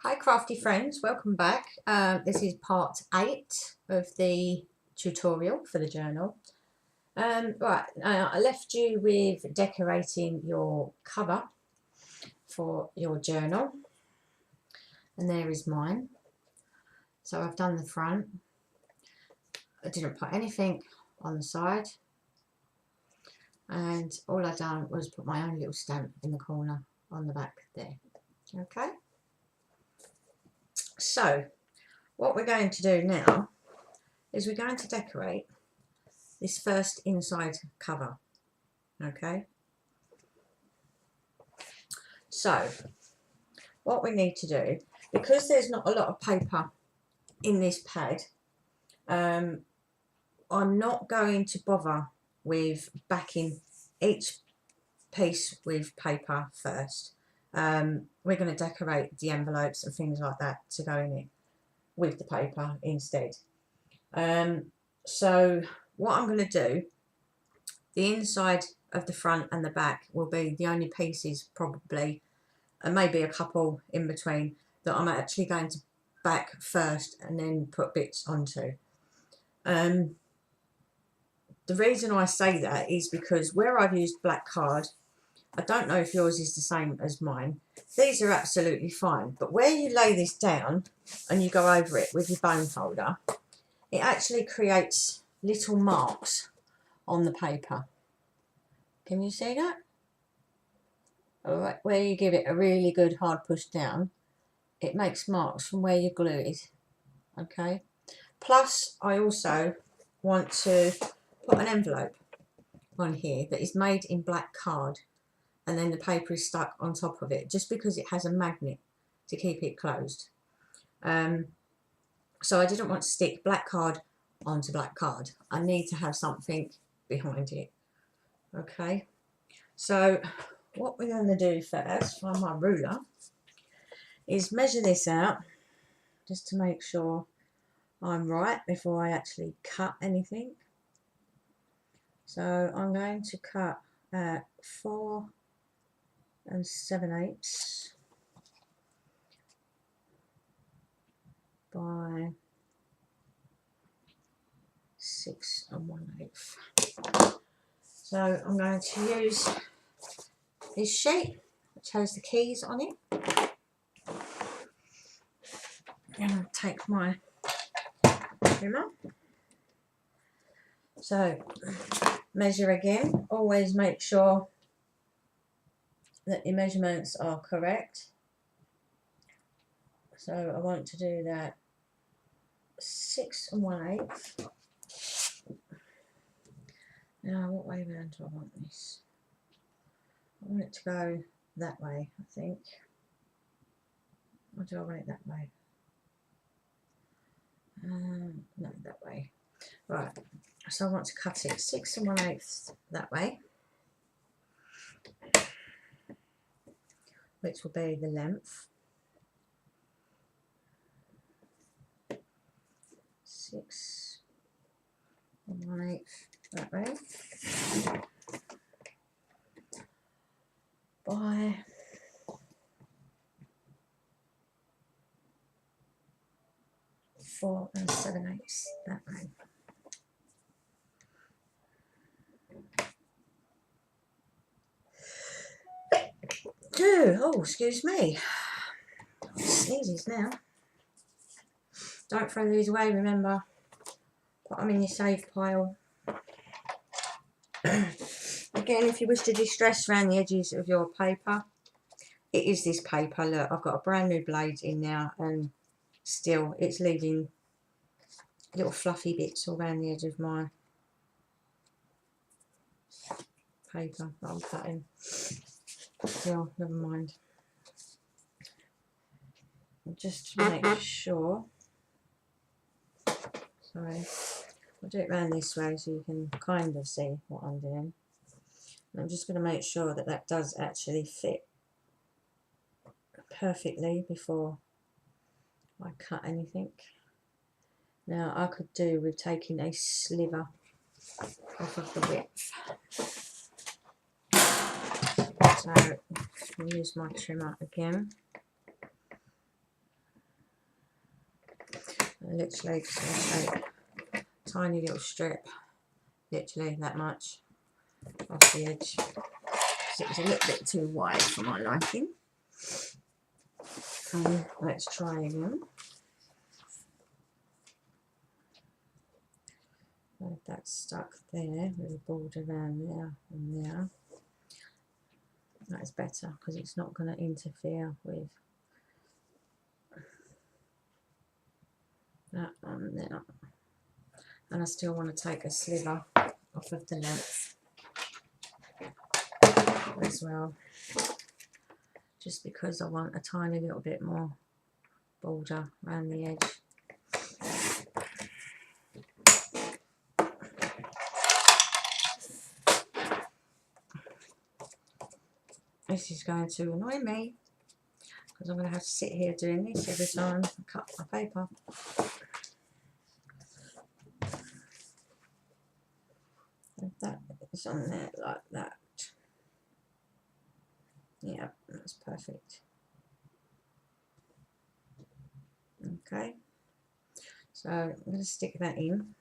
Hi crafty friends, welcome back. This is part 8 of the tutorial for the journal. I left you with decorating your cover for your journal, and there is mine. So I've done the front. I didn't put anything on the side, and all I've done was put my own little stamp in the corner on the back there. Okay, so what we're going to do now is we're going to decorate this first inside cover. Okay, so what we need to do, because there's not a lot of paper in this pad, I'm not going to bother with backing each piece with paper first. We're going to decorate the envelopes and things like that to go in it with the paper instead. So what I'm going to do, the inside of the front and the back will be the only pieces probably, and maybe a couple in between, that I'm actually going to back first and then put bits onto. The reason I say that is because where I've used black card, I don't know if yours is the same as mine, these are absolutely fine, but where you lay this down and you go over it with your bone folder, it actually creates little marks on the paper. Can you see that? Alright, where you give it a really good hard push down, it makes marks from where you glue it. Okay, plus I also want to put an envelope on here that is made in black card, and then the paper is stuck on top of it just because it has a magnet to keep it closed. So I didn't want to stick black card onto black card. I need to have something behind it. Okay, so what we're going to do first, find my ruler, is measure this out just to make sure I'm right before I actually cut anything. So I'm going to cut at 4 7/8 by 6 1/8. So I'm going to use this sheet which has the keys on it, and I'll take my trimmer. So measure again, always make sure that your measurements are correct. So I want to do that 6 1/8. Now what way round do I want this? I want it to go that way, I think. Or do I want it that way? No, that way. Right, so I want to cut it 6 1/8 that way, which will be the length. 6 1/8 that way by 4 7/8 that way. Oh, excuse me. Sneezes now. Don't throw these away, remember. Put them in your safe pile. Again, if you wish to distress around the edges of your paper, it is this paper. Look, I've got a brand new blade in now, and still it's leaving little fluffy bits all around the edge of my paper that I'm cutting. Still, never mind. Just to make sure. Sorry, I'll do it around this way so you can kind of see what I'm doing. And I'm just going to make sure that that does actually fit perfectly before I cut anything. Now I could do with taking a sliver off of the width. So I'll use my trimmer again. literally just going to take a tiny little strip, literally that much, off the edge. So it was a little bit too wide for my liking. Let's try again. So that's stuck there with a border around there and there. That's better because it's not going to interfere with that one there. And I still want to take a sliver off of the length as well, just because I want a tiny little bit more border around the edge. This is going to annoy me because I'm going to have to sit here doing this every time I cut my paper. And that is on there like that. Yeah, that's perfect. Okay, so I'm going to stick that in.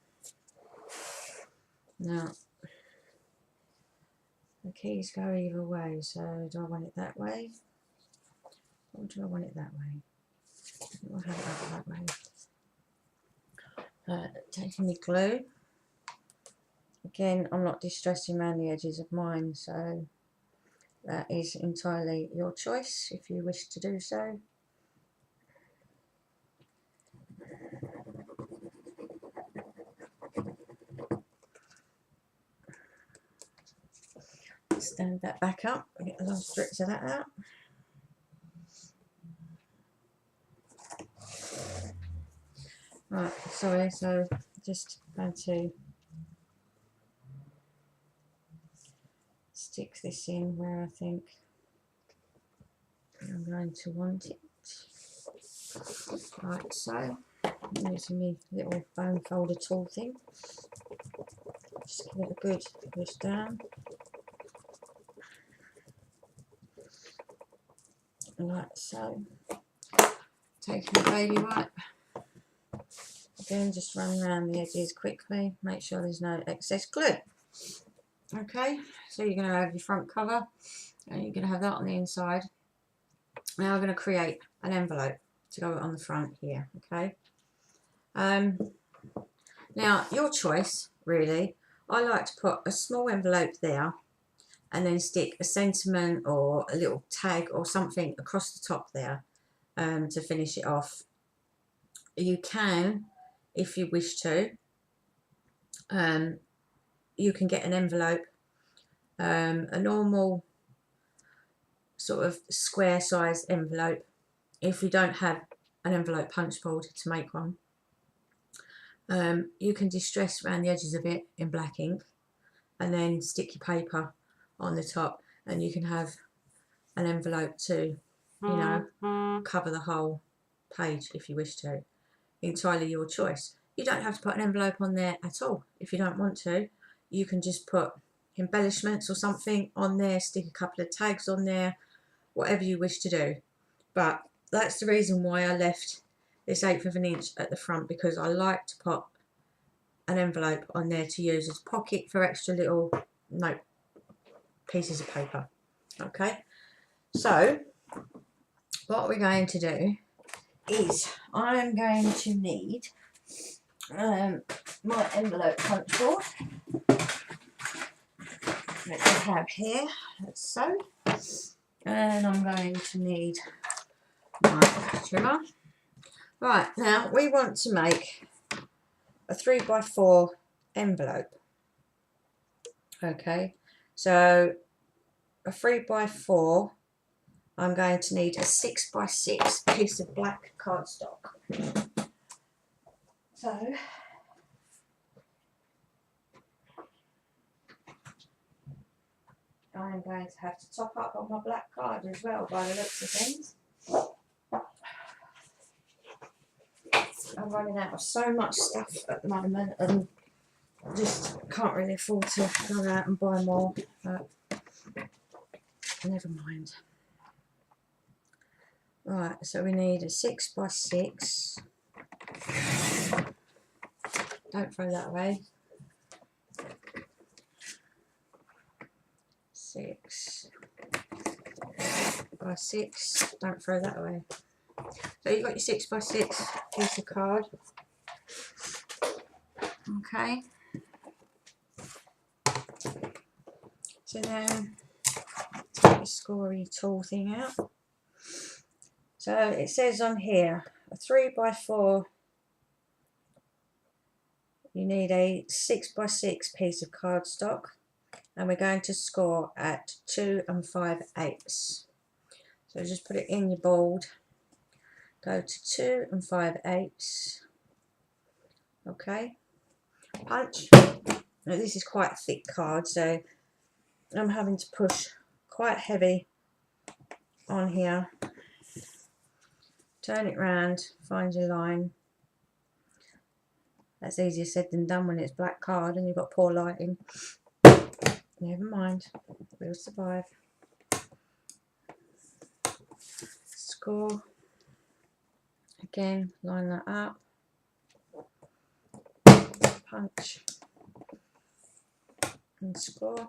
Now, the keys go either way, so do I want it that way? Or do I want it that way? I'll have it that way. Taking the glue. Again, I'm not distressing around the edges of mine, so that is entirely your choice if you wish to do so. Stand that back up and get the last strips of that out. Right, sorry, so just going to stick this in where I think I'm going to want it. Like so. I'm using my little bone folder tool thing. Just give it a good push down. Like so. Taking the baby wipe. Again, just run around the edges quickly. Make sure there's no excess glue. Okay, so you're going to have your front cover and you're going to have that on the inside. Now we're going to create an envelope to go on the front here. Okay. Now your choice, really. I like to put a small envelope there and then stick a sentiment or a little tag or something across the top there to finish it off. You can, if you wish to, you can get an envelope, a normal sort of square size envelope, if you don't have an envelope punch board to make one. You can distress around the edges of it in black ink and then stick your paper on the top, and you can have an envelope to, you know, cover the whole page if you wish to. Entirely your choice. You don't have to put an envelope on there at all if you don't want to. You can just put embellishments or something on there, stick a couple of tags on there, whatever you wish to do. But that's the reason why I left this 1/8 of an inch at the front, because I like to put an envelope on there to use as a pocket for extra little note pieces of paper. Okay, so what we're going to do is I'm going to need my envelope punch board, which I have here, that's so, and I'm going to need my trimmer. Right, now we want to make a 3x4 envelope. Okay, so a 3x4, I'm going to need a 6x6 piece of black cardstock. So I'm going to have to top up on my black card as well, by the looks of things. I'm running out of so much stuff at the moment and just can't really afford to go out and buy more, but never mind. Right, so we need a 6x6 Don't throw that away. 6 by 6. Don't throw that away. So you've got your 6 by 6 piece of card. Okay. So then take your scory tool thing out. So it says on here a 3 by 4. You need a 6 by 6 piece of cardstock, and we're going to score at 2 5/8. So just put it in your board. Go to 2 5/8. Okay. Punch. Now this is quite a thick card, so I'm having to push quite heavy on here. Turn it round, find your line. That's easier said than done when it's black card and you've got poor lighting. Never mind, we'll survive. Score. Again, line that up. Punch. And score.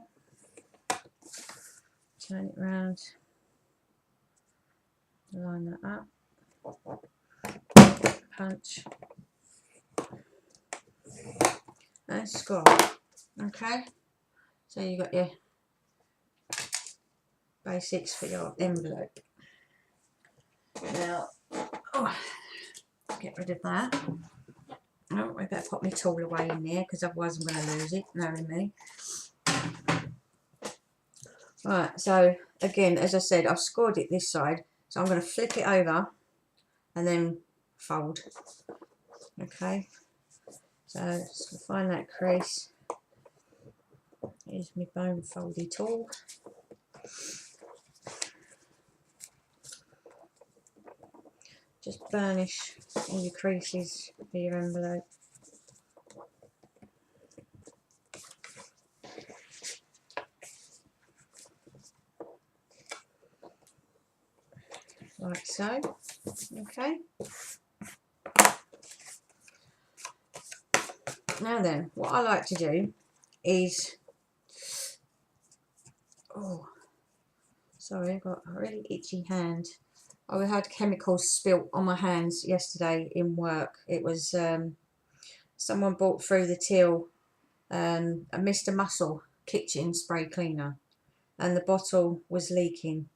Turn it round. Line that up. Punch. And score. Okay, so you got your basics for your envelope. Now, get rid of that. Oh, I better put my tool away in there because otherwise I'm going to lose it, knowing me. Right, so again, as I said, I've scored it this side, so I'm going to flip it over and then fold. Okay, so just find that crease. Here's my bone foldy tool. Just burnish all your creases for your envelope. Like so. Okay. Now then, what I like to do is, oh, sorry, I've got a really itchy hand. I had chemicals spilt on my hands yesterday in work. It was someone brought through the till a Mr. Muscle kitchen spray cleaner, and the bottle was leaking,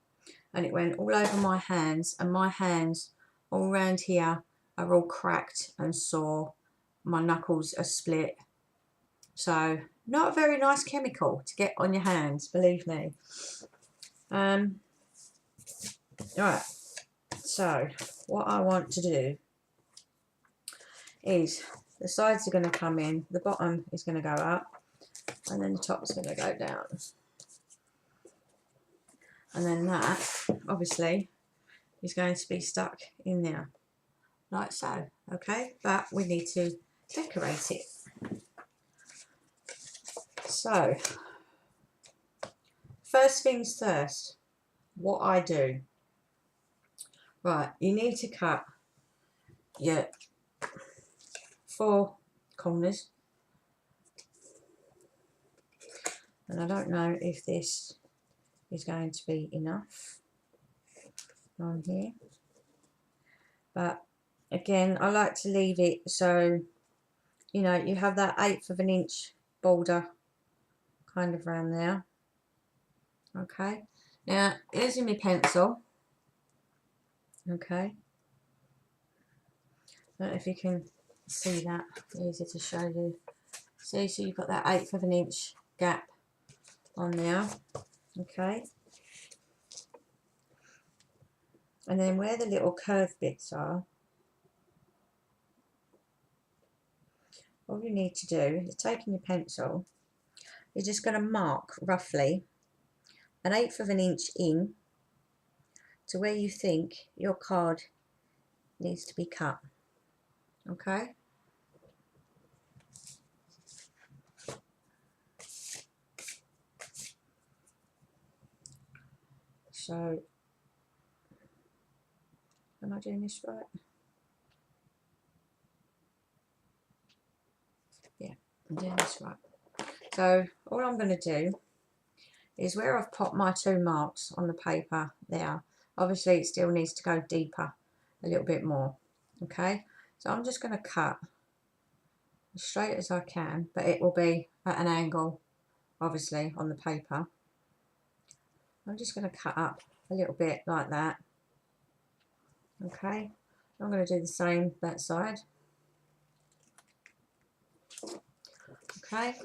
and it went all over my hands, and my hands all around here are all cracked and sore. My knuckles are split. So not a very nice chemical to get on your hands, believe me. Right, so what I want to do is the sides are going to come in, the bottom is going to go up, and then the top is going to go down. And then that, obviously, is going to be stuck in there, like so, okay? But we need to decorate it. So, first things first, what I do. Right, you need to cut your 4 corners. And I don't know if this is going to be enough on here. But again, I like to leave it so, you know, you have that 1/8 of an inch border kind of around there. Okay, now here's my pencil. Okay, I don't know if you can see that, easy to show you. See, so you've got that 1/8 of an inch gap on there. Okay, and then where the little curved bits are, all you need to do is taking your pencil, you're just going to mark roughly an 1/8 of an inch in to where you think your card needs to be cut. Okay, so am I doing this right? I'm doing this right. So all I'm going to do is where I've popped my 2 marks on the paper there, obviously it still needs to go deeper a little bit more. Okay, so I'm just going to cut as straight as I can, but it will be at an angle obviously on the paper. I'm just going to cut up a little bit like that. Okay, I'm going to do the same that side. Okay,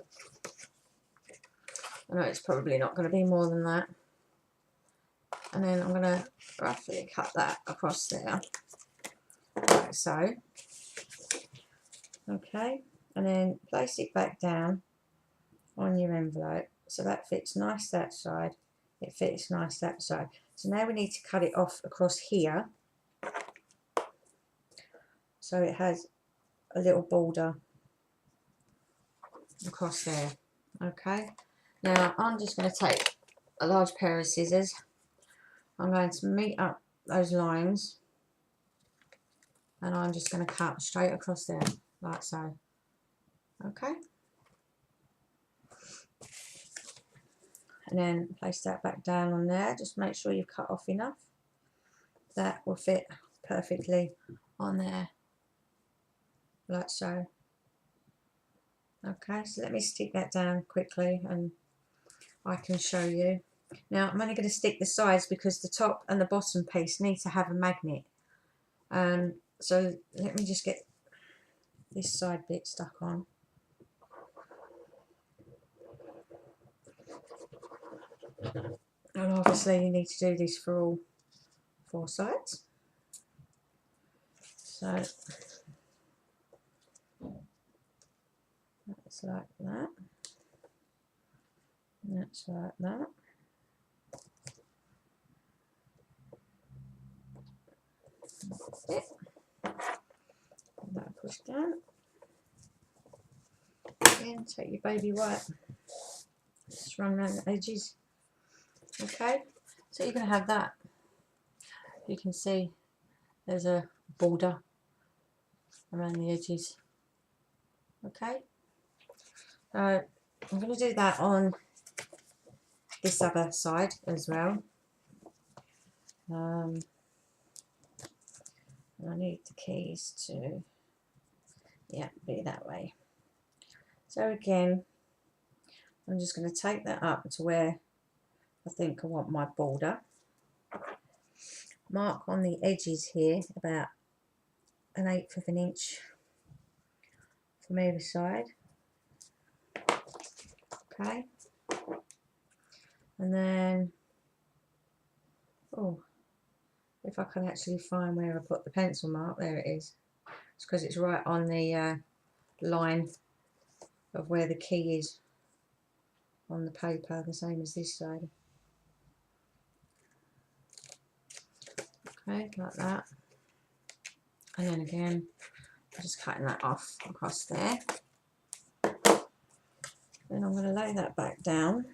I know it's probably not going to be more than that. And then I'm going to roughly cut that across there, like so. Okay, and then place it back down on your envelope so that fits nice that side, it fits nice that side. So now we need to cut it off across here so it has a little border across there. Okay, now I'm just going to take a large pair of scissors. I'm going to meet up those lines and I'm just going to cut straight across there like so. Okay, and then place that back down on there. Just make sure you've cut off enough that will fit perfectly on there like so. Okay, so let me stick that down quickly and I can show you. Now I'm only going to stick the sides because the top and the bottom piece need to have a magnet. So let me just get this side bit stuck on. And obviously you need to do this for all 4 sides. So that's like that. And that's like that. That's it. That push down. Again, take your baby wipe. Just run around the edges. Okay, so you're going to have that. You can see there's a border around the edges. Okay, I'm going to do that on this other side as well. I need the keys to, yeah, be that way. So again, I'm just going to take that up to where I think I want my border. Mark on the edges here about 1/8 of an inch from either side. Okay, and then, oh, if I can actually find where I put the pencil mark, there it is. It's because it's right on the line of where the key is on the paper, the same as this side. Okay, like that. And then again, I'm just cutting that off across there. Then I'm going to lay that back down.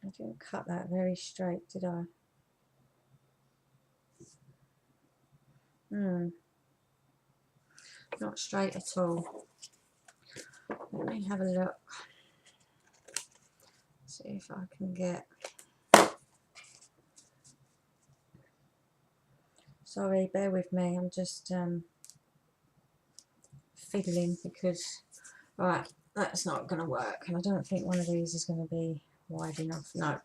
I didn't cut that very straight, did I? Not straight at all. Let me have a look. See if I can get... Sorry, bear with me. I'm just fiddling because, right, that's not going to work. And I don't think one of these is going to be wide enough. No.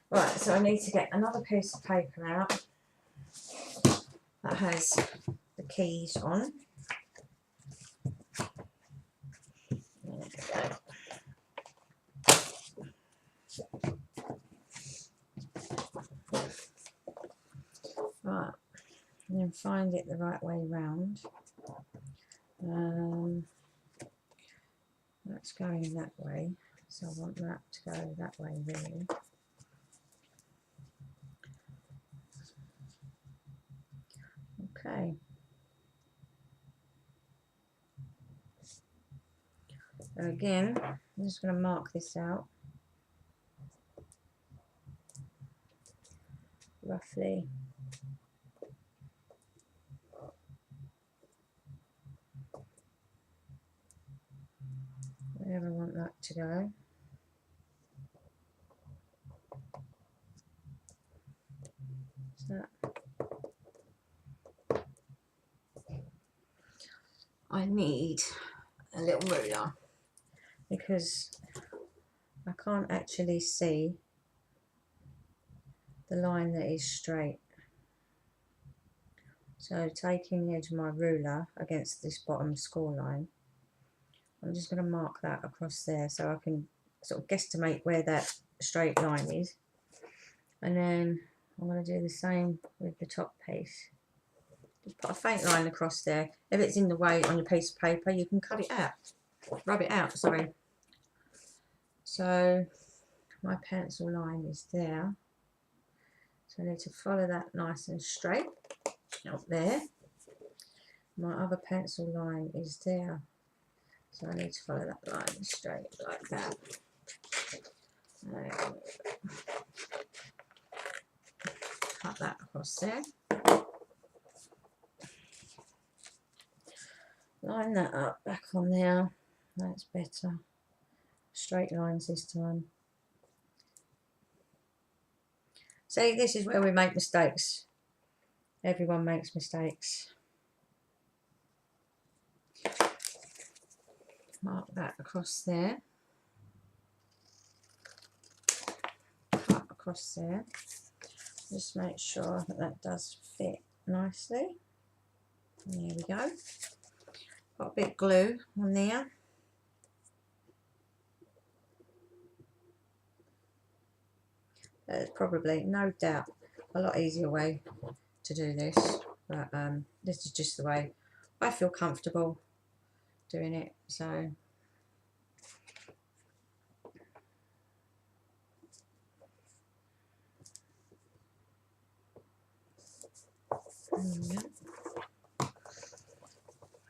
Right, so I need to get another piece of paper out that has the keys on. There we go. Right, and then find it the right way round. That's going that way, so I want that to go that way really. Okay. So again, I'm just going to mark this out roughly that to go. So I need a little ruler because I can't actually see the line that is straight. So taking the edge of my ruler against this bottom score line, I'm just going to mark that across there so I can sort of guesstimate where that straight line is. And then I'm going to do the same with the top piece. Just put a faint line across there. If it's in the way on your piece of paper, you can cut it out. Rub it out, sorry. So my pencil line is there. So I need to follow that nice and straight up there. My other pencil line is there. So I need to follow that line straight like that. Cut that across there. Line that up back on there. That's better. Straight lines this time. See, this is where we make mistakes. Everyone makes mistakes. Mark that across there. Cut across there. Just make sure that that does fit nicely. And there we go. Got a bit of glue on there. There's probably, no doubt, a lot easier way to do this, but this is just the way I feel comfortable doing it. So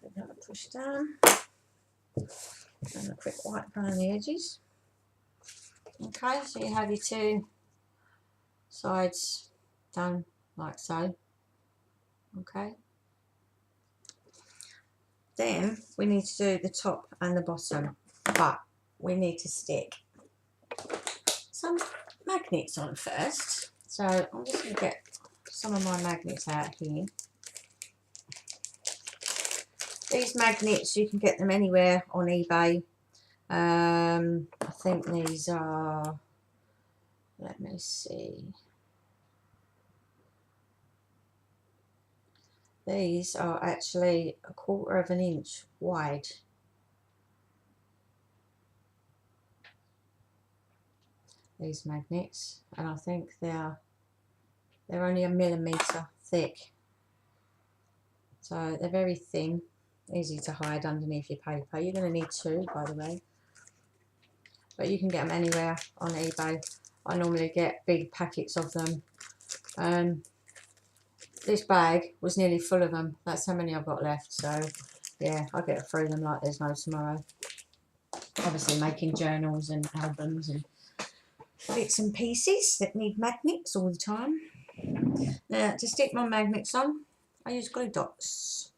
put that push down and a quick wipe around the edges. Okay, so you have your two sides done like so. Okay, then we need to do the top and the bottom, but we need to stick some magnets on first. So I'm just going to get some of my magnets out here. These magnets, you can get them anywhere on eBay. I think these are, let me see, these are actually 1/4 of an inch wide. These magnets, and I think they're only 1 millimetre thick, so they're very thin, easy to hide underneath your paper. You're going to need 2, by the way, but you can get them anywhere on eBay. I normally get big packets of them. This bag was nearly full of them. That's how many I've got left. So yeah, I'll get through them like there's no tomorrow. Obviously making journals and albums and bits and pieces that need magnets all the time. Now to stick my magnets on, I use glue dots.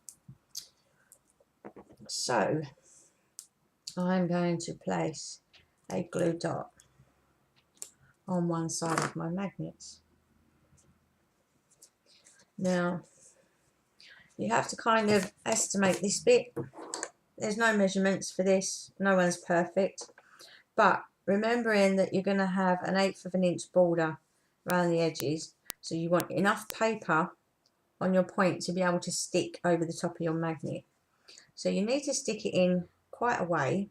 So I'm going to place a glue dot on one side of my magnets. Now you have to kind of estimate this bit. There's no measurements for this, no one's perfect, but remembering that you're going to have 1/8 of an inch border around the edges, so you want enough paper on your point to be able to stick over the top of your magnet. So you need to stick it in quite a way,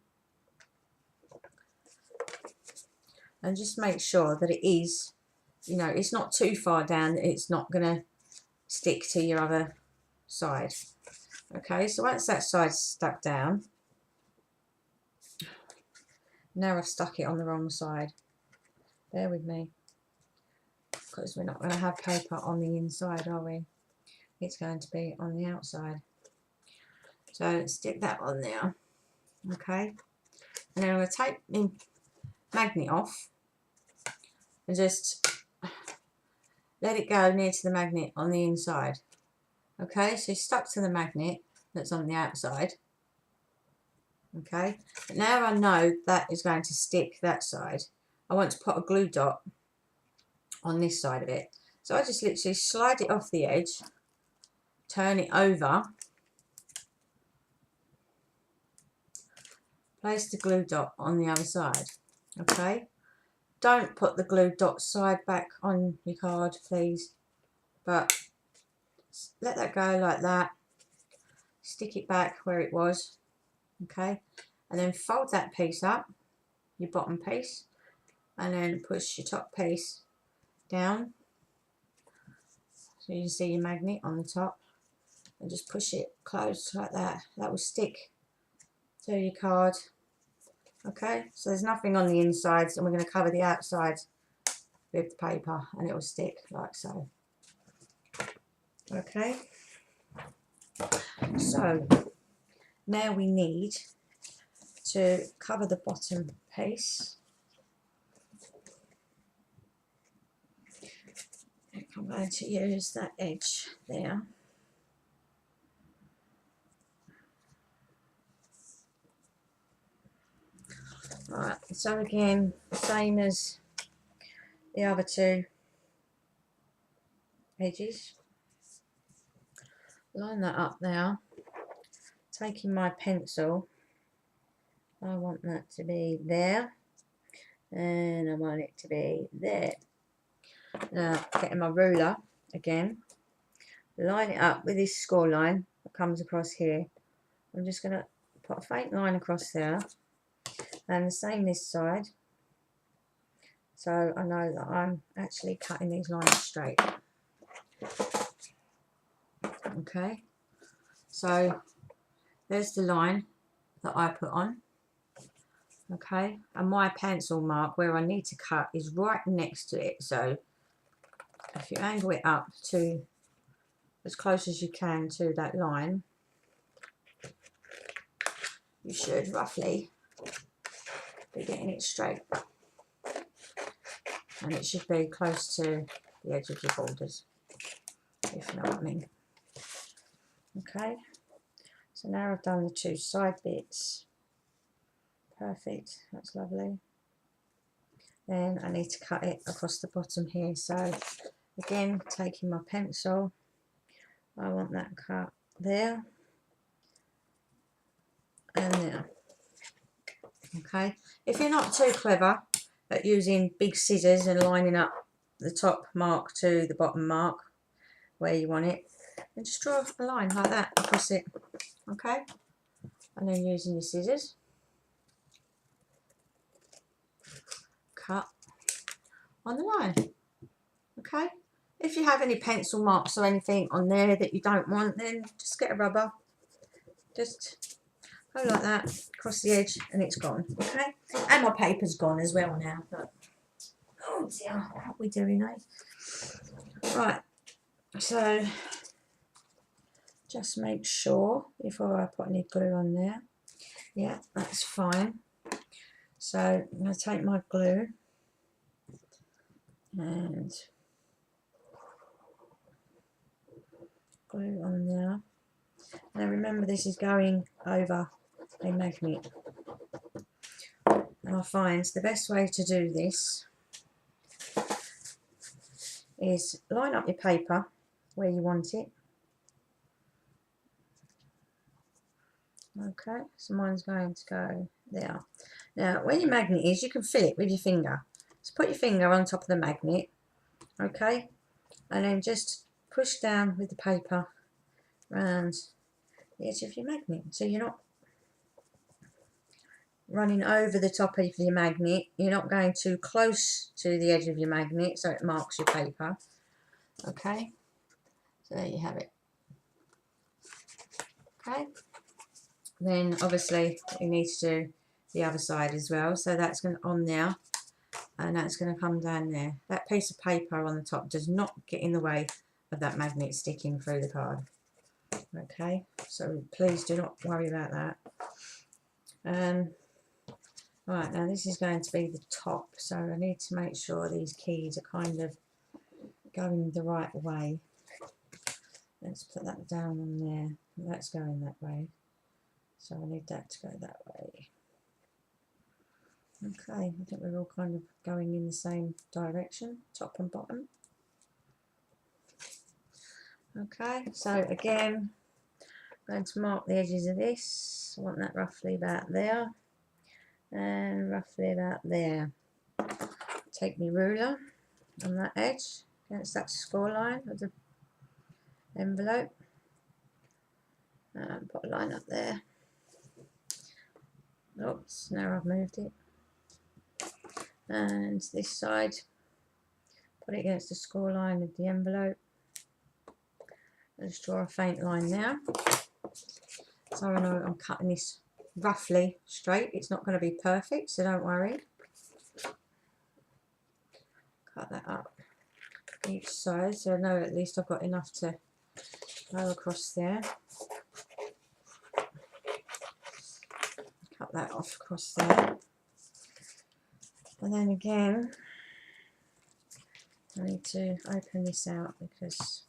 and just make sure that it is, you know, it's not too far down, it's not going to stick to your other side. Okay, so once that side's stuck down, now I've stuck it on the wrong side. Bear with me, because we're not going to have paper on the inside, are we? It's going to be on the outside. So stick that on there. Okay, and then I'm going to take the magnet off and just let it go near to the magnet on the inside. Okay, so it's stuck to the magnet that's on the outside. Okay, but now I know that is going to stick that side. I want to put a glue dot on this side of it. So I just literally slide it off the edge, turn it over, place the glue dot on the other side. Okay, don't put the glue dot side back on your card, please, but let that go like that. Stick it back where it was. Okay, and then fold that piece up, your bottom piece, and then push your top piece down so you can see your magnet on the top, and just push it close like that. That will stick to your card. Okay, so there's nothing on the insides, and we're going to cover the outsides with the paper, and it will stick like so. Okay, so now we need to cover the bottom piece. I'm going to use that edge there. Right, so again, same as the other two edges. Line that up now. Taking my pencil, I want that to be there, and I want it to be there. Now, getting my ruler again, line it up with this score line that comes across here. I'm just going to put a faint line across there, and the same this side, so I know that I'm actually cutting these lines straight. Okay, so there's the line that I put on. Okay, and my pencil mark where I need to cut is right next to it, so if you angle it up to as close as you can to that line, you should roughly be getting it straight, and it should be close to the edge of your borders, if you know what I mean. Okay, so now I've done the two side bits. Perfect, that's lovely. Then I need to cut it across the bottom here, so again, taking my pencil, I want that cut there and there. Okay, if you're not too clever at using big scissors and lining up the top mark to the bottom mark where you want it, then just draw a line like that across it. Okay, and then using your scissors, cut on the line. Okay, if you have any pencil marks or anything on there that you don't want, then just get a rubber, just go like that across the edge, and it's gone. Okay, and my paper's gone as well now. But, oh dear, what are we doing, eh? Right, so just make sure before I put any glue on there. Yeah, that's fine. So I'm going to take my glue and glue on there. Now remember, this is going over a magnet, and I find the best way to do this is line up your paper where you want it. Okay, so mine's going to go there. Now where your magnet is, you can feel it with your finger. So put your finger on top of the magnet, okay, and then just push down with the paper around the edge of your magnet, so you're not running over the top of your magnet, you're not going too close to the edge of your magnet so it marks your paper. Okay, so there you have it. Okay, then obviously you need to do the other side as well, so that's going on there, and that's going to come down there. That piece of paper on the top does not get in the way of that magnet sticking through the card. Okay, so please do not worry about that. Right, now this is going to be the top, so I need to make sure these keys are kind of going the right way. Let's put that down on there. That's going that way. So I need that to go that way. Okay, I think we're all kind of going in the same direction, top and bottom. Okay, so again, I'm going to mark the edges of this. I want that roughly about there and roughly about there. Take my ruler on that edge against that score line of the envelope and put a line up there. Oops, now I've moved it. And this side, put it against the score line of the envelope. Let's draw a faint line now. So I know I'm cutting this roughly straight. It's not going to be perfect, so don't worry. Cut that up each side, so I know at least I've got enough to go across there. Cut that off across there. And then again, I need to open this out because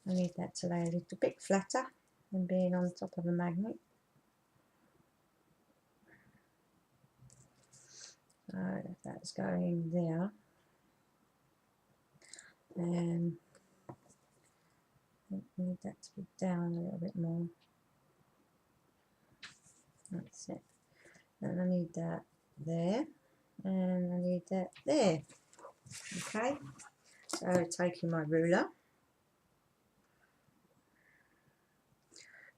I need that to lay a little bit flatter than being on top of a magnet. So that's going there. And I need that to be down a little bit more. That's it. And I need that there. And I need that there. Okay. So taking my ruler,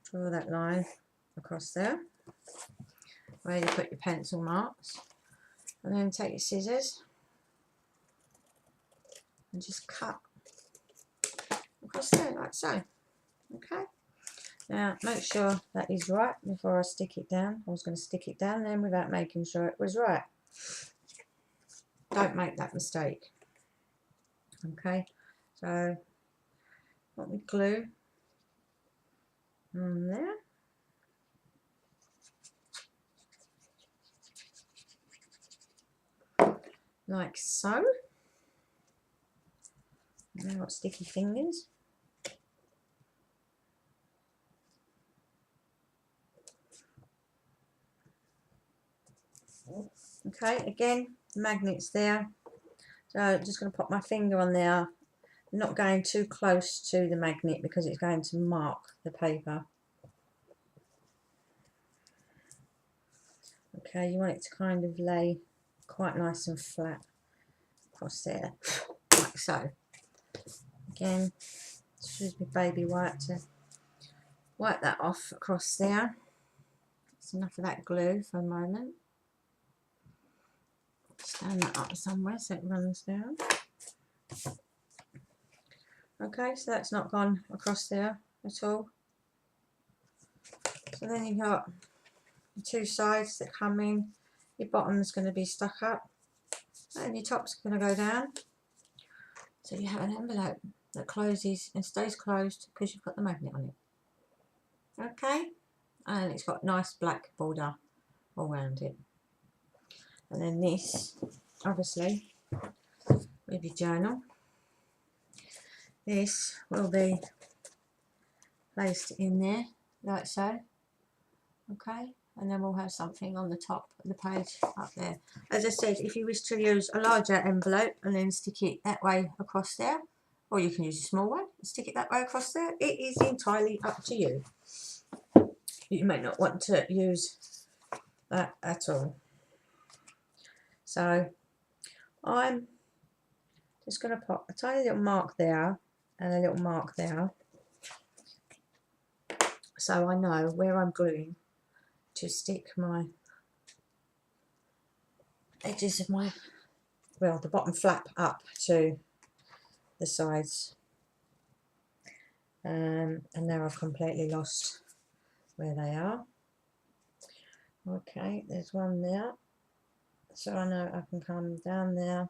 draw that line across there where you put your pencil marks, and then take your scissors and just cut across there like so. Okay, now make sure that is right before I stick it down. I was going to stick it down then without making sure it was right. Don't make that mistake. Okay, so what we glue on there. Like so. Now I've got sticky fingers. Okay, again, the magnet's there. So I'm just going to pop my finger on there. I'm not going too close to the magnet because it's going to mark the paper. Okay, you want it to kind of lay quite nice and flat across there, like so. Again, just use my baby wipe to wipe that off across there. That's enough of that glue for a moment. Stand that up somewhere so it runs down. Okay, so that's not gone across there at all. So then you've got the two sides that come in. Your bottom's going to be stuck up and your top's going to go down. So you have an envelope that closes and stays closed because you've got the magnet on it. Okay, and it's got nice black border all around it. And then this, obviously, with your journal, this will be placed in there like so. Okay, and then we'll have something on the top of the page up there. As I said, if you wish to use a larger envelope and then stick it that way across there, or you can use a small one and stick it that way across there, it is entirely up to you. You may not want to use that at all. So I'm just going to pop a tiny little mark there and a little mark there, so I know where I'm gluing to stick my edges of my, well, the bottom flap up to the sides. And now I've completely lost where they are. Okay, there's one there, so I know I can come down there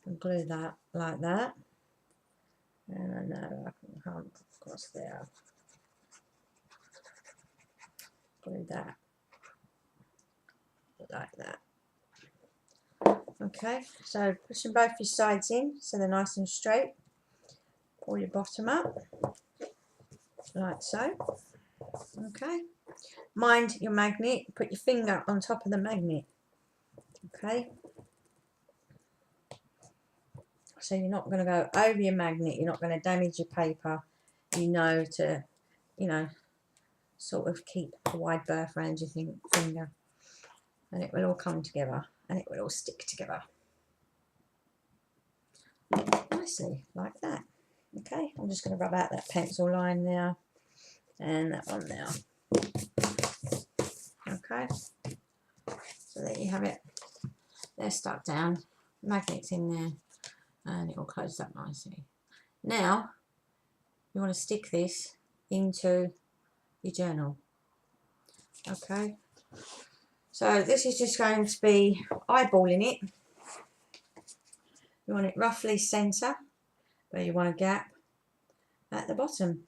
and glue that like that, and I know I can come across there, glue that like that. Okay, so pushing both your sides in so they're nice and straight. Pull your bottom up. like so. Okay, mind your magnet, put your finger on top of the magnet. Okay, so you're not going to go over your magnet, you're not going to damage your paper, to, sort of keep a wide berth around your finger, and it will all come together and it will all stick together nicely like that. Okay, I'm just going to rub out that pencil line there and that one there. Okay, so there you have it. They're stuck down, magnets in there, and it will close up nicely. Now you want to stick this into your journal. Okay, so this is just going to be eyeballing it. You want it roughly centre, but you want a gap at the bottom.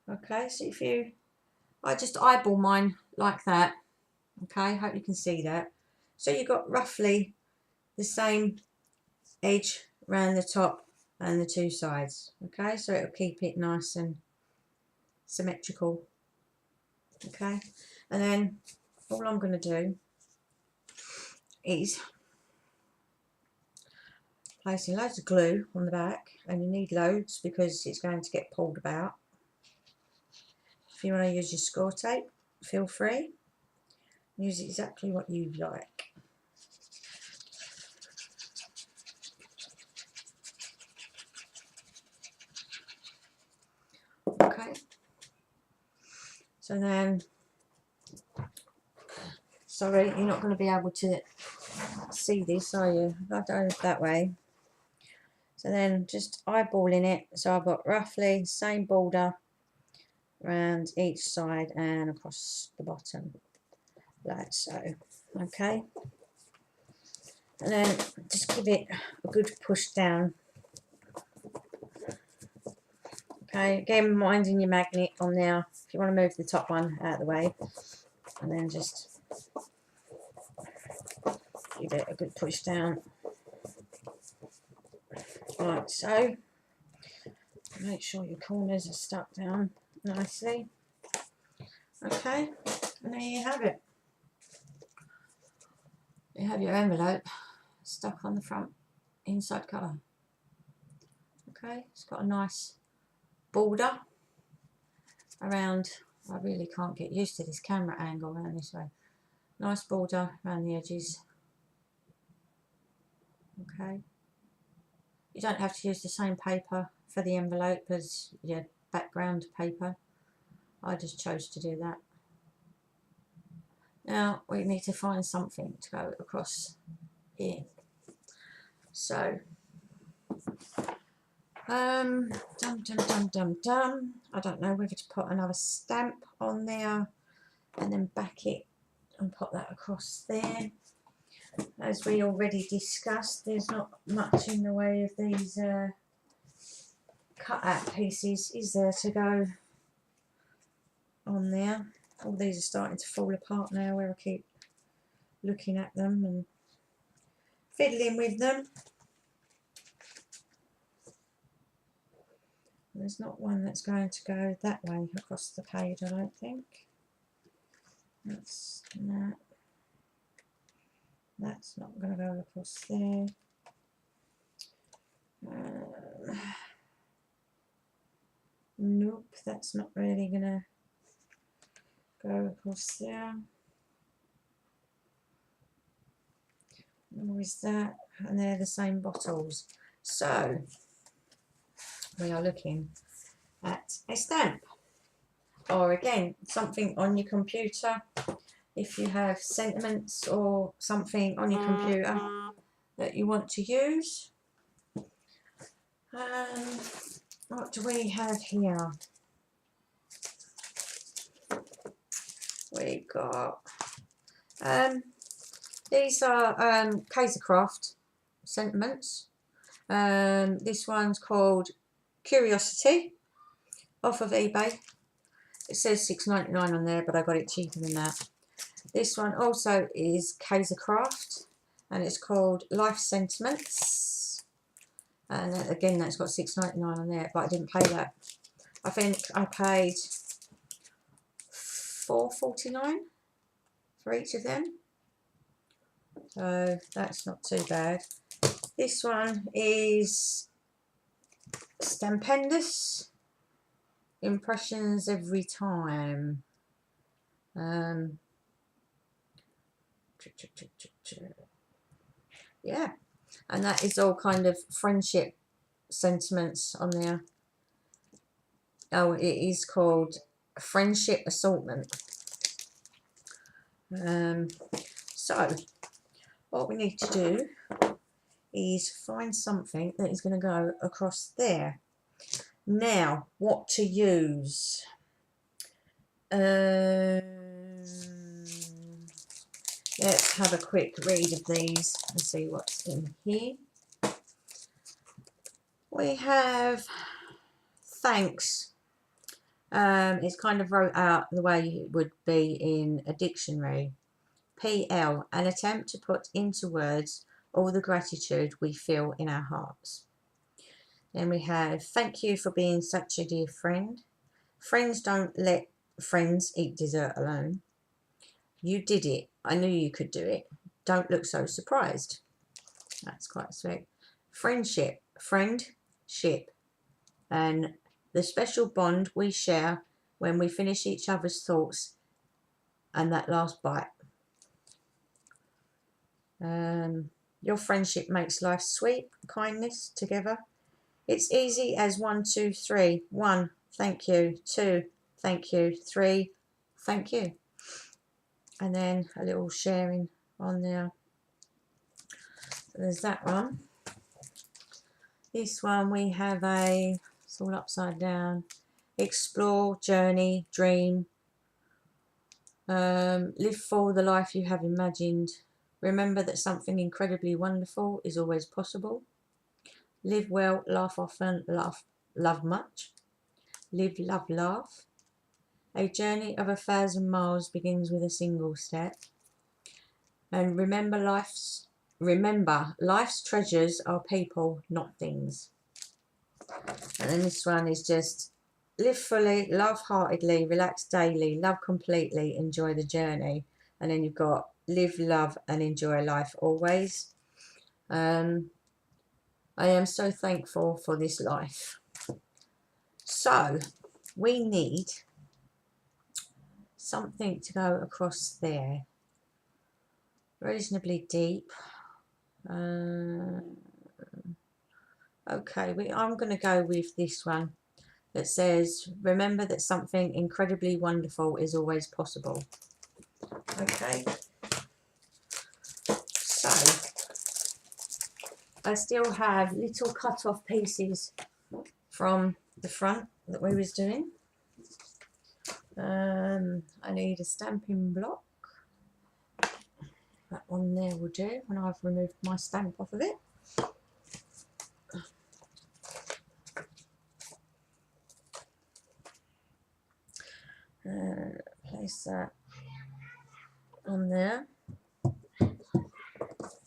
Okay, so I just eyeball mine like that. Okay, hope you can see that. So you've got roughly the same edge around the top and the two sides. Okay, so it'll keep it nice and symmetrical. Okay, and then all I'm going to do is placing loads of glue on the back, and you need loads because it's going to get pulled about. If you want to use your score tape, feel free. Use exactly what you like. Okay, so then, sorry, you're not going to be able to see this, are you? I go that way. So then just eyeballing it, so I've got roughly the same border around each side and across the bottom, like so. Okay, and then just give it a good push down. Okay, again, minding your magnet on there. If you want to move the top one out of the way, and then just give it a good push down, like so. Make sure your corners are stuck down nicely. Okay, and there you have it. You have your envelope stuck on the front inside cover. Okay, it's got a nice border around. I really can't get used to this camera angle around this way. Nice border around the edges. Okay, you don't have to use the same paper for the envelope as your background paper. I just chose to do that. Now we need to find something to go across here. So dum dum dum dum dum. I don't know whether to put another stamp on there and then back it and put that across there. As we already discussed, there's not much in the way of these cut out pieces, is there, to go on there. All these are starting to fall apart now where I keep looking at them and fiddling with them. There's not one that's going to go that way across the page, I don't think. That's not going to go across there. Nope, that's not really going to go across there. Nor is that, and they're the same bottles. So we are looking at a stamp, or again something on your computer. If you have sentiments or something on your computer that you want to use. What do we have here? We got these are Kaisercraft sentiments. This one's called Curiosity, off of eBay. It says $6.99 on there, but I got it cheaper than that. This one also is Kaisercraft, and it's called Life Sentiments. And again, that's got $6.99 on there, but I didn't pay that. I think I paid $4.49 for each of them, so that's not too bad. This one is Stampendous, Impressions Every Time. Yeah, and that is all kind of friendship sentiments on there. Oh, it is called Friendship Assortment. So what we need to do is find something that is going to go across there. Now, what to use? Let's have a quick read of these and see what's in here. We have thanks. It's kind of wrote out the way it would be in a dictionary. PL, an attempt to put into words all the gratitude we feel in our hearts. Then we have thank you for being such a dear friend. Friends don't let friends eat dessert alone. You did it. I knew you could do it. Don't look so surprised. That's quite sweet. Friendship, friendship, and the special bond we share when we finish each other's thoughts and that last bite. Your friendship makes life sweet. Kindness together. It's easy as 1, 2, 3. 1, thank you. 2, thank you. 3, thank you. And then a little sharing on there. So there's that one. This one we have it's all upside down. Explore, journey, dream. Live for the life you have imagined. Remember that something incredibly wonderful is always possible. Live well, laugh often, love much. Live, love, laugh. A journey of 1,000 miles begins with a single step. And remember life's treasures are people, not things. And then this one is just live fully, love heartedly, relax daily, love completely, enjoy the journey. And then you've got live, love, and enjoy life always. I am so thankful for this life. So we need something to go across there. Reasonably deep. Okay, I'm going to go with this one that says, remember that something incredibly wonderful is always possible. Okay, so I still have little cut off pieces from the front that we was doing. I need a stamping block. That one there will do when I've removed my stamp off of it. Place that on there.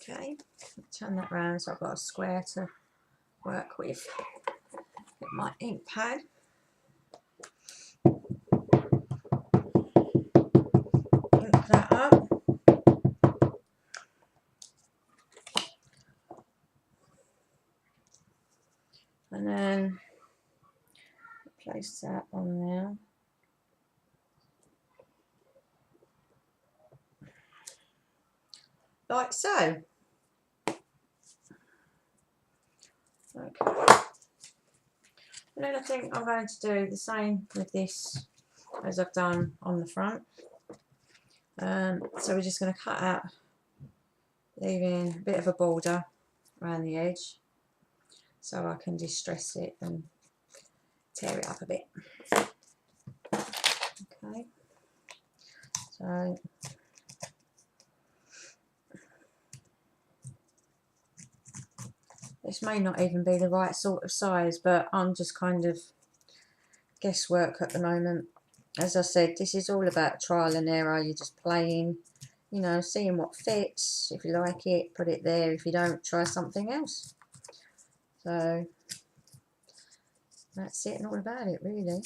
Okay, turn that round so I've got a square to work with. Get my ink pad. Ink that up. And then place that on there. Like so. Okay. And then I think I'm going to do the same with this as I've done on the front. So we're just going to cut out, leaving a bit of a border around the edge so I can distress it and tear it up a bit. Okay. So this may not even be the right sort of size, but I'm just kind of guesswork at the moment. As I said, this is all about trial and error. You're just playing, you know, seeing what fits. If you like it, put it there. If you don't, try something else. So That's it and all about it, really.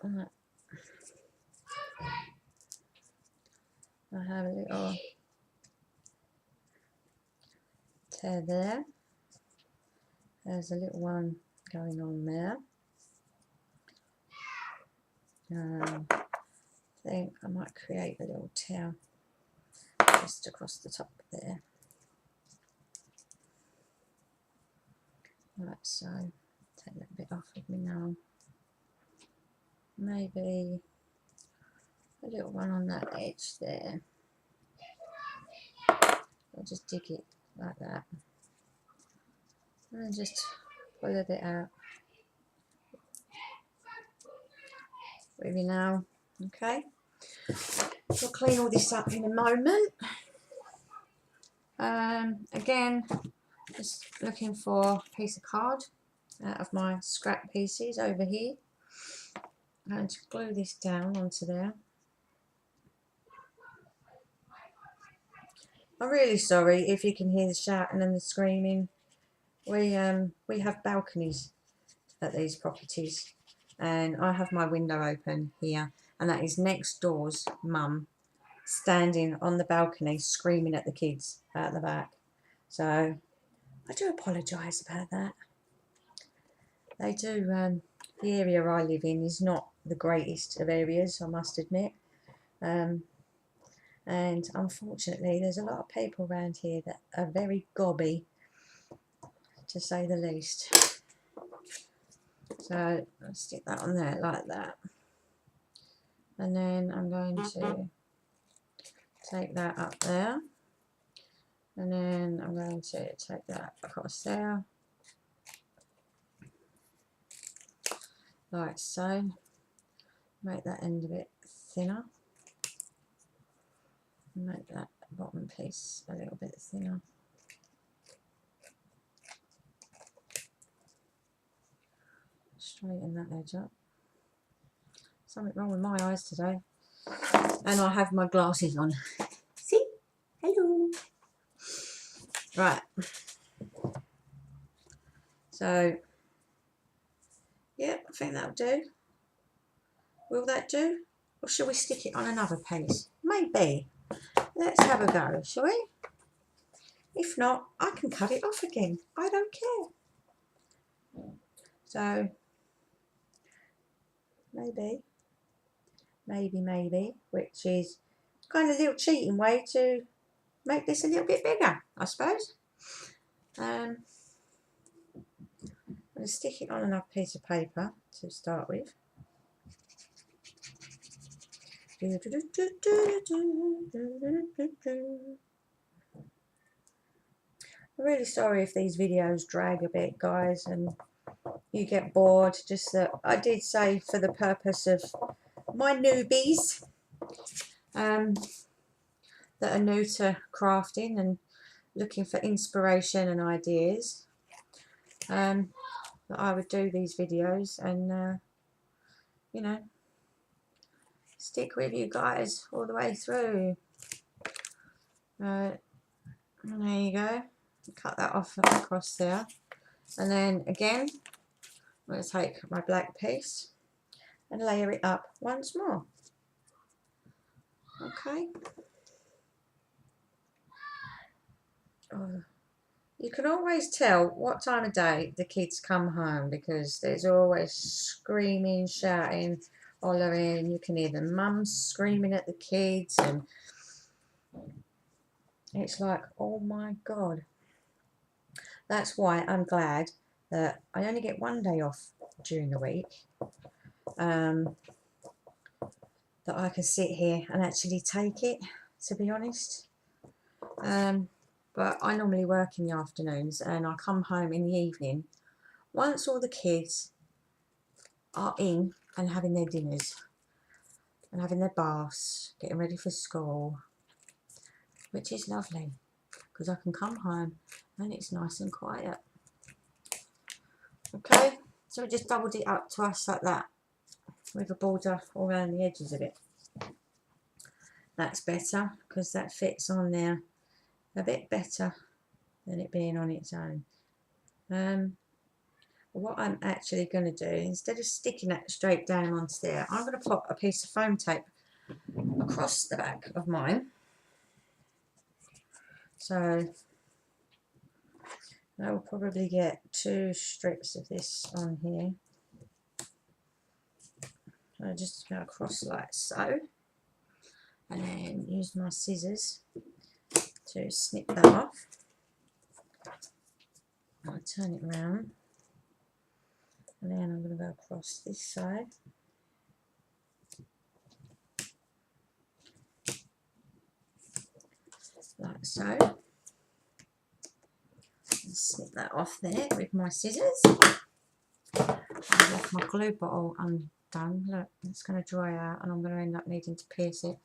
Right. I have a little tear there. There's a little one going on there. I think I might create a little tear just across the top there. Right, so take that bit off of me now. Maybe a little one on that edge there. I'll just dig it like that. And then just pull a bit out. With you now, okay? We'll clean all this up in a moment. Again, just looking for a piece of card out of my scrap pieces over here. I'm going to glue this down onto there. I'm really sorry if you can hear the shouting and the screaming. We have balconies at these properties, and I have my window open here, and that is next door's mum standing on the balcony screaming at the kids out the back. So I do apologise about that. They do, the area I live in is not the greatest of areas, I must admit. And unfortunately there's a lot of people around here that are very gobby, to say the least. So I'll stick that on there like that. And then I'm going to take that up there. And then I'm going to take that across there. Like so. Make that end a bit thinner. Make that bottom piece a little bit thinner. Straighten that edge up. Something wrong with my eyes today. And I have my glasses on. See? Hello. Right. So, yeah, I think that'll do. Will that do? Or shall we stick it on another piece? Maybe. Let's have a go, shall we? If not, I can cut it off again. I don't care. So, maybe, which is kind of a little cheating way to make this a little bit bigger, I suppose. I'm going to stick it on another piece of paper to start with. I'm really sorry if these videos drag a bit, guys, and you get bored. Just that I did say for the purpose of my newbies that are new to crafting and looking for inspiration and ideas, that I would do these videos and you know, stick with you guys all the way through. There you go. Cut that off across there, and then again I'm going to take my black piece and layer it up once more. Okay. Oh, you can always tell what time of day the kids come home because there's always screaming, shouting, hollering. You can hear the mums screaming at the kids, and it's like, oh my God. That's why I'm glad that I only get one day off during the week, that I can sit here and actually take it, to be honest. But I normally work in the afternoons and I come home in the evening once all the kids are in and having their dinners and having their baths, getting ready for school, which is lovely because I can come home and it's nice and quiet. Okay, so we just doubled it up twice like that with a border all around the edges of it. That's better because that fits on there a bit better than it being on its own. What I'm actually going to do, instead of sticking that straight down onto there, I'm going to pop a piece of foam tape across the back of mine. So I will probably get 2 strips of this on here. So just go across like so, and then use my scissors to snip that off. I'll turn it around, and then I'm going to go across this side. Like so. And snip that off there with my scissors. I've left my glue bottle undone. Look, it's going to dry out and I'm going to end up needing to pierce it.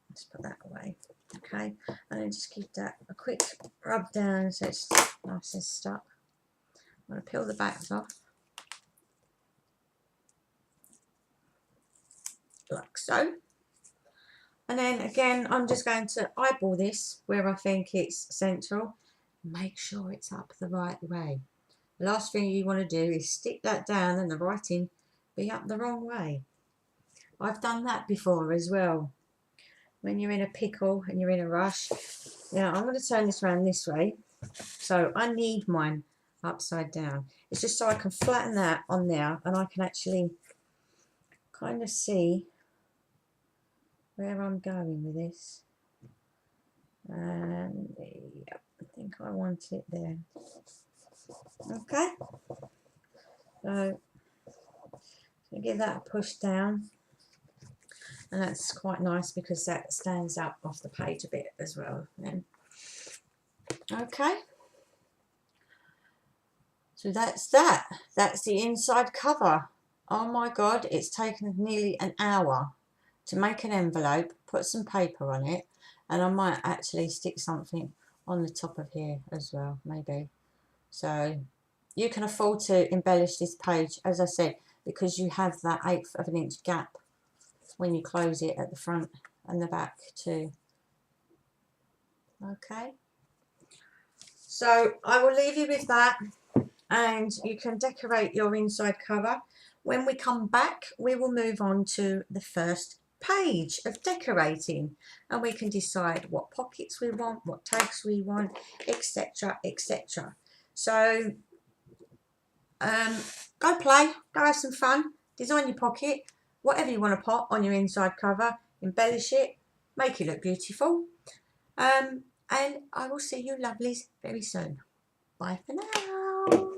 Let's put that away. Okay, and then just give that a quick rub down so it's nice and stuck. I'm going to peel the backs off. Like so. And then again, I'm just going to eyeball this where I think it's central. Make sure it's up the right way. The last thing you want to do is stick that down and the writing be up the wrong way. I've done that before as well. When you're in a pickle and you're in a rush. Now I'm going to turn this around this way. So I need mine upside down. It's just so I can flatten that on there and I can actually kind of see where I'm going with this. And yep, I think I want it there. Okay, so give that a push down, and that's quite nice because that stands up off the page a bit as well then. Okay, so that's the inside cover. Oh my god, it's taken nearly an hour to make an envelope, put some paper on it, and I might actually stick something on the top of here as well, maybe. So you can afford to embellish this page, as I said, because you have that 1/8 of an inch gap when you close it at the front and the back too. Okay, so I will leave you with that, and you can decorate your inside cover. When we come back, we will move on to the first page of decorating, and we can decide what pockets we want, what tags we want, etc, etc. So go play, go have some fun, design your pocket, whatever you want to put on your inside cover, embellish it, make it look beautiful, and I will see you lovelies very soon. Bye for now.